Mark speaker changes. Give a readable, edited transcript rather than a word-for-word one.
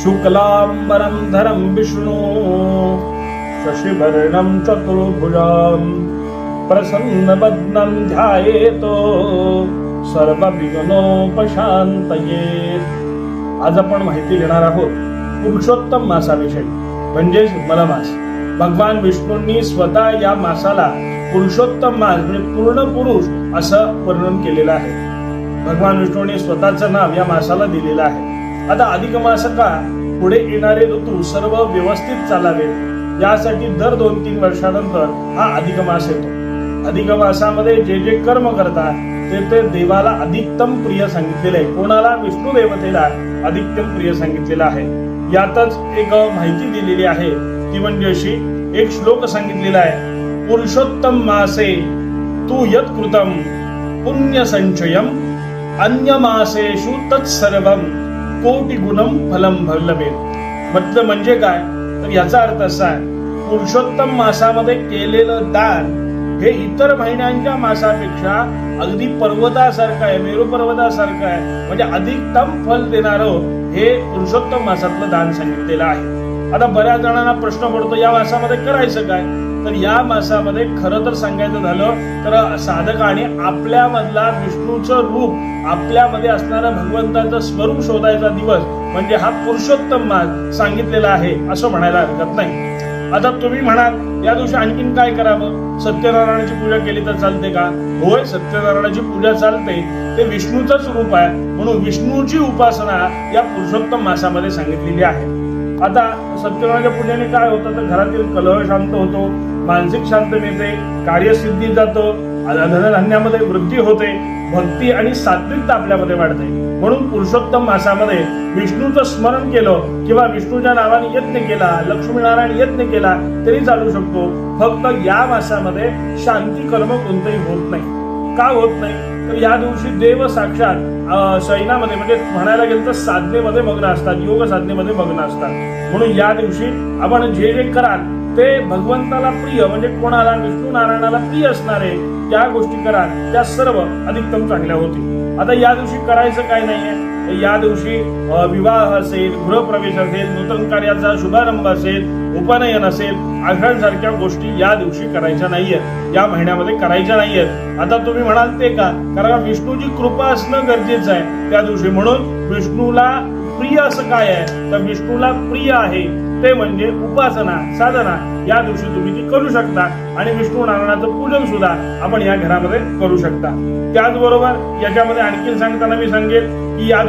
Speaker 1: शुक्लांबरधरं विष्णु शशिवर्णं चतुर्भुजं प्रसन्नवदनं ध्यायेतो सर्वविघ्नोपशान्तये। आज आपण माहिती घेणार आहोत पुरुषोत्तम मासाविषयी, म्हणजेच मलमास। भगवान विष्णूंनी स्वतः या मासाला पुरुषोत्तम मास म्हणजे पूर्ण पुरुष असं वर्णन केलेलं आहे। भगवान विष्णूंनी स्वतःचं नाव या मासाला दिलेलं आहे। आता अधिक मास का पुढे येणारे ऋतू सर्व व्यवस्थित चालावे यासाठी दर 2-3 वर्षानंतर हा अधिक मास येतो। अधिक मासामध्ये जे जे कर्म करतात ते देवाला अधिकतम प्रिय सांगितलेले आहे। कोणाला? विष्णू देवतेला अधिकतम प्रिय सांगितलेला आहे। यातच एक माहिती दिलेली आहे ती म्हणजे अशी, एक श्लोक सांगितलेला आहे, पुरुषोत्तम मासे तू यत् कृतम पुण्य संचयम अन्य मासेषु तत्सर्वम कोटी गुणम फलम लभेत। मतलब म्हणजे काय, तर याचा अर्थ असा आहे, पुरुषोत्तम मासामध्ये केलेलं दान हे इतर महिन्यांच्या मासापेक्षा अगदी पर्वतासारखं आहे, मेरू पर्वतासारखं आहे, म्हणजे अधिकतम फल देणारं हे पुरुषोत्तम मासातलं दान सांगितलेलं आहे। आता बऱ्याच जणांना प्रश्न पडतो, या मासामध्ये करायचं काय? तर या मासामध्ये खरं तर सांगायचं झालं तर साधकाने आपल्यामधला विष्णूचं रूप, आपल्यामध्ये असणारं भगवंताचं स्वरूप शोधायचा दिवस म्हणजे हा पुरुषोत्तम मास सांगितलेला आहे असं म्हणायला हरकत नाही। आता तुम्ही म्हणाल या दिवशी आणखीन काय करावं? सत्यनारायणाची पूजा केली तर चालते का? होय, सत्यनारायणाची पूजा चालते, ते विष्णूचंच रूप आहे, म्हणून विष्णूची उपासना या पुरुषोत्तम मासामध्ये सांगितलेली आहे। आता सत्यनारायणाच्या पूजेने काय होतं तर घरातील कलह शांत होतो, मानसिक शांत मिळते, कार्यसिद्धी जातं, धनधान्यामध्ये वृद्धी होते, भक्ती आणि सात्विकता आपल्यामध्ये वाढते। म्हणून पुरुषोत्तम मासामध्ये विष्णूचं स्मरण केलं किंवा विष्णूच्या नावाने यज्ञ केला, लक्ष्मीनारायण यज्ञ केला तरी चालू शकतो। फक्त या मासामध्ये शांती कर्म कोणतंही होत नाही। का होत नाही? तर या दिवशी देव साक्षात शयनामध्ये म्हणजे म्हणायला गेलं तर साधनेमध्ये मग्न असतात, योग साधनेमध्ये मग्न असतात। म्हणून या दिवशी आपण जे जे कराल ते भगवंताला प्रिय म्हणजे कोणाला? विष्णू नारायणाला प्रिय असणारे त्या गोष्टी कराल, त्या सर्व अधिकतम चांगल्या होतील। आता या दिवशी करायचं काय नाहीये, या दिवशी विवाह असेल, गृहप्रवेश असेल, नूतन कार्याचा शुभारंभ असेल, उपनयन असेल, आघाडसारख्या गोष्टी या दिवशी करायच्या नाहीयेत, या महिन्यामध्ये करायच्या नाहीयेत। आता तुम्ही म्हणाल ते का? कारण विष्णूची कृपा असणं गरजेचं आहे त्या दिवशी। म्हणून विष्णूला प्रिय असं काय आहे तर विष्णूला प्रिय आहे ते म्हणजे उपासना, साधना। या दिवशी तुम्ही ती करू शकता आणि विष्णू नारायणाचं पूजन सुद्धा आपण या घरामध्ये करू शकता। त्याचबरोबर याच्यामध्ये आणखी सांगताना मी सांगेल की या